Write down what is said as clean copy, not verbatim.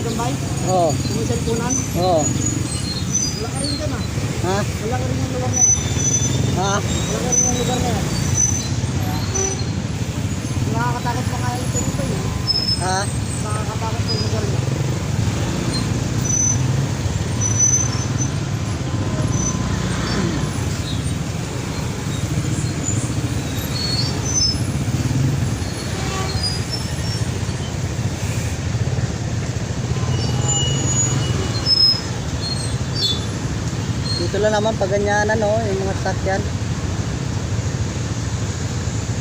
gagambay? Oo. Sumiselpunan? Oo. Wala ka rin dyan ah. Ha? Wala ka rin yung lugar na yan. Ha? Wala ka rin yung lugar na yan. Nakakatakot pa kaya ito nito eh. Ha? Nakakatakot pa yung lugar niya. Dito lang naman pag ganyan ano, yung mga sakyan.